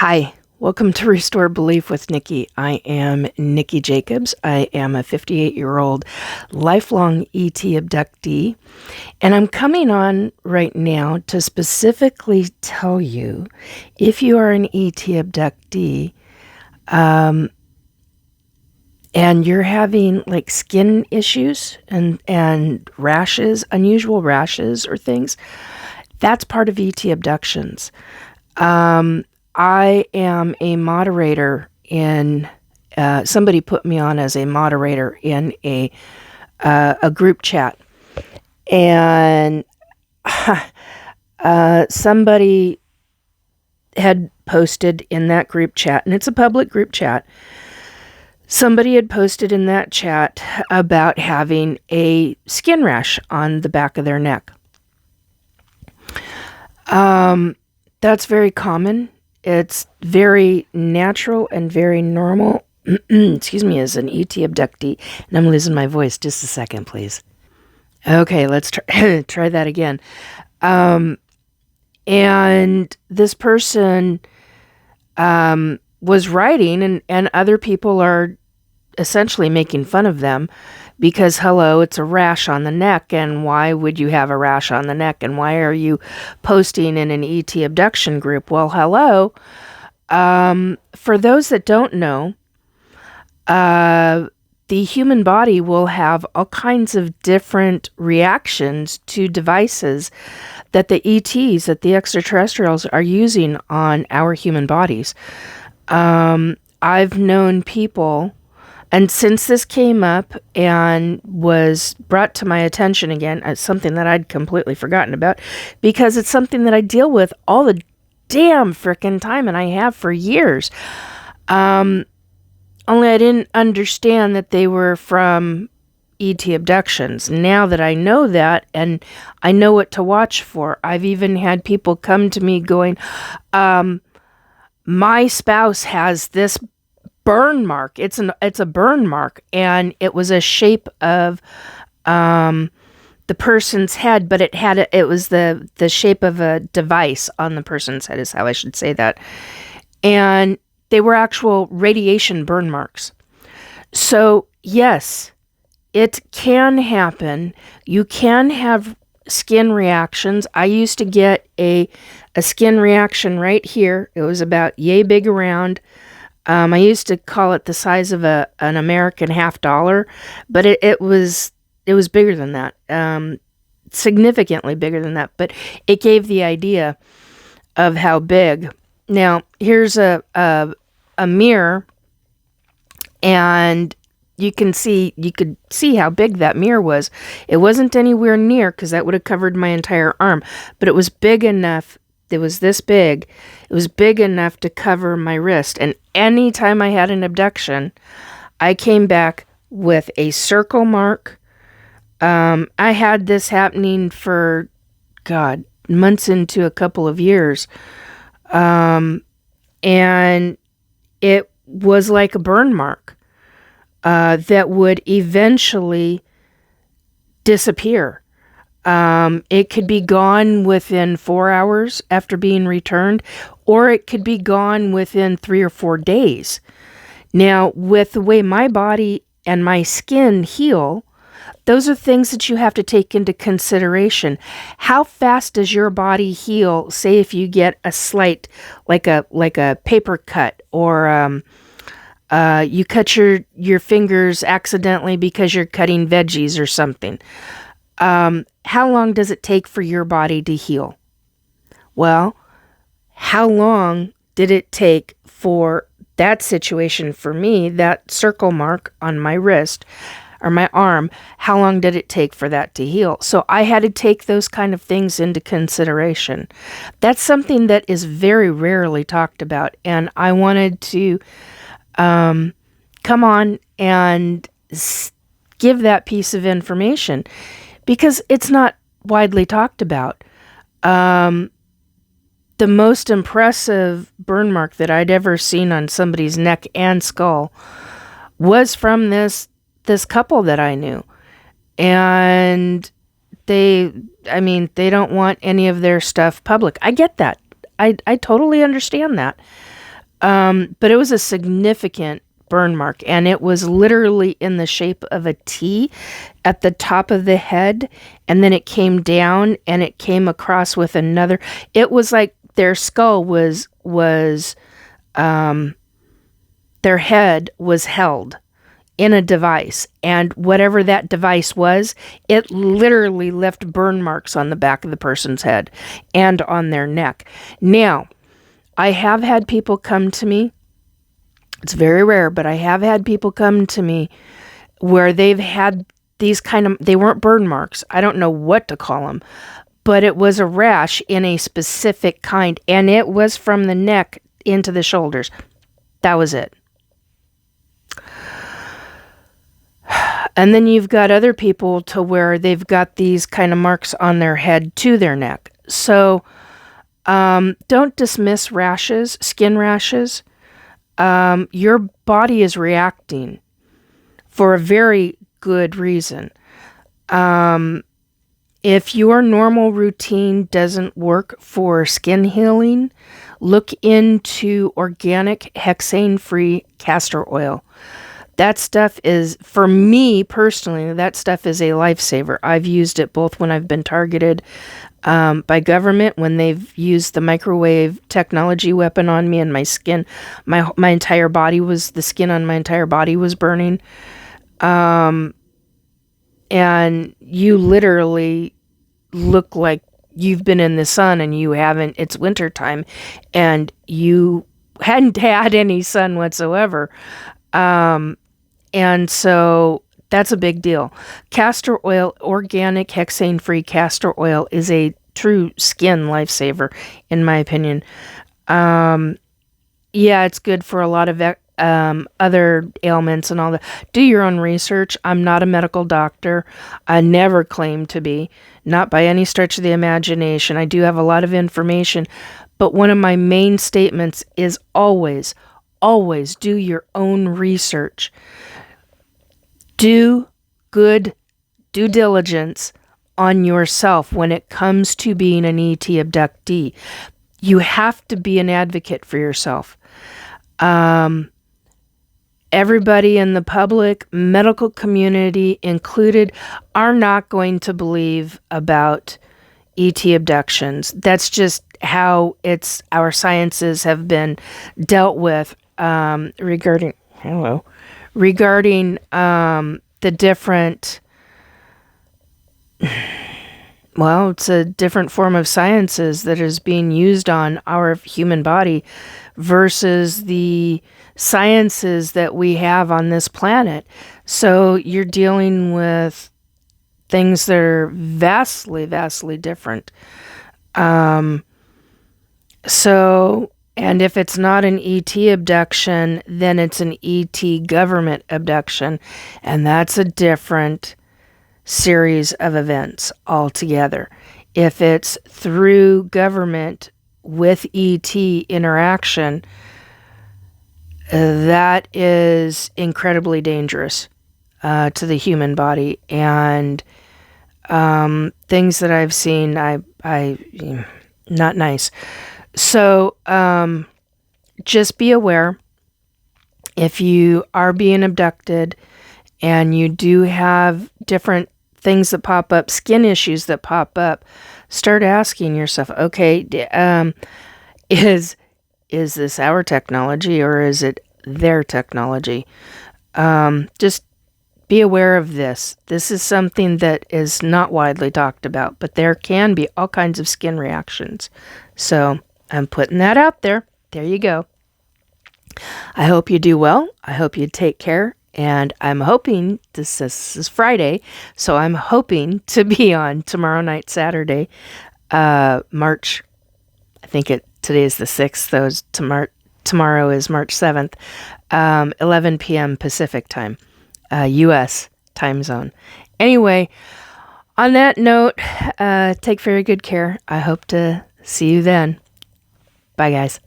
Hi, welcome to Restore Belief with Nikki. I am Nikki Jacobs. I am a 58-year-old lifelong ET abductee, and I'm coming on right now to specifically tell you if you are an ET abductee and you're having like skin issues and rashes, unusual rashes or things, that's part of ET abductions. I am a moderator in, somebody put me on as a moderator in a group chat. And somebody had posted in that group chat, and it's a public group chat. Somebody had posted in that chat about having a skin rash on the back of their neck. That's very common. It's very natural and very normal. Excuse me, as an ET abductee. And I'm losing my voice. Just a second, please. Okay, let's try that again. And this person was writing, and other people are essentially making fun of them because, hello, it's a rash on the neck, and why would you have a rash on the neck, and why are you posting in an ET abduction group? Well, hello. For those that don't know, the human body will have all kinds of different reactions to devices that the ETs, that the extraterrestrials are using on our human bodies. I've known people, and since this came up and was brought to my attention again, it's something that I'd completely forgotten about, because it's something that I deal with all the damn frickin' time, and I have for years. Only I didn't understand that they were from ET abductions. Now that I know that, and I know what to watch for, I've even had people come to me going, my spouse has this burn mark. It's a burn mark, and it was a shape of the person's head, but it was the shape of a device on the person's head, is how I should say that. And they were actual radiation burn marks. So yes, it can happen. You can have skin reactions. I used to get a skin reaction right here. It was about yay big around. I used to call it the size of an American $50, but it was bigger than that, significantly bigger than that. But it gave the idea of how big. Now here's a mirror, and you could see how big that mirror was. It wasn't anywhere near, because that would have covered my entire arm, but it was big enough. It was this big. It was big enough to cover my wrist. And anytime I had an abduction, I came back with a circle mark. I had this happening for, months into a couple of years. And it was like a burn mark that would eventually disappear. It could be gone within 4 hours after being returned, or it could be gone within 3 or 4 days. Now, with the way my body and my skin heal, those are things that you have to take into consideration. How fast does your body heal? Say if you get a slight, like a paper cut, or you cut your fingers accidentally because you're cutting veggies or something. How long does it take for your body to heal? Well, how long did it take for that situation for me, that circle mark on my wrist or my arm? How long did it take for that to heal? So I had to take those kind of things into consideration. That's something that is very rarely talked about, and I wanted to come on and give that piece of information, because it's not widely talked about. The most impressive burn mark that I'd ever seen on somebody's neck and skull was from this couple that I knew. And they don't want any of their stuff public. I get that. I totally understand that. But it was a significant burn mark, and it was literally in the shape of a T at the top of the head, and then it came down and it came across with another. It was like their skull was their head was held in a device, and whatever that device was, it literally left burn marks on the back of the person's head and on their neck. Now, I have had people come to me. It's very rare, but I have had people come to me where they've had these they weren't burn marks. I don't know what to call them, but it was a rash in a specific kind, and it was from the neck into the shoulders. That was it. And then you've got other people to where they've got these kind of marks on their head to their neck. So don't dismiss rashes, skin rashes. Your body is reacting for a very good reason. If your normal routine doesn't work for skin healing, look into organic hexane-free castor oil. That stuff is, for me personally, that stuff is a lifesaver. I've used it both when I've been targeted by government, when they've used the microwave technology weapon on me, and my skin, my entire body was, the skin on my entire body was burning. And you literally look like you've been in the sun and you haven't, it's wintertime, and you hadn't had any sun whatsoever. And so that's a big deal. Castor oil, organic hexane-free castor oil, is a true skin lifesaver, in my opinion. Yeah, it's good for a lot of other ailments and all that. Do your own research. I'm not a medical doctor. I never claim to be, not by any stretch of the imagination. I do have a lot of information, but one of my main statements is always do your own research. Do good due diligence on yourself when it comes to being an ET abductee. You have to be an advocate for yourself. Everybody in the public, medical community included, are not going to believe about ET abductions. That's just how our sciences have been dealt with regarding the different, well, it's a different form of sciences that is being used on our human body versus the sciences that we have on this planet. So you're dealing with things that are vastly, vastly different. And if it's not an ET abduction, then it's an ET government abduction. And that's a different series of events altogether. If it's through government with ET interaction, that is incredibly dangerous to the human body. And things that I've seen, not nice. So just be aware, if you are being abducted and you do have different things that pop up, skin issues that pop up, start asking yourself, okay, is this our technology or is it their technology? Just be aware of this. This is something that is not widely talked about, but there can be all kinds of skin reactions. So I'm putting that out there. There you go. I hope you do well. I hope you take care. And I'm hoping, this is Friday, so I'm hoping to be on tomorrow night, Saturday, March, I think today is the 6th, tomorrow is March 7th, 11 p.m. Pacific time, U.S. time zone. Anyway, on that note, take very good care. I hope to see you then. Bye, guys.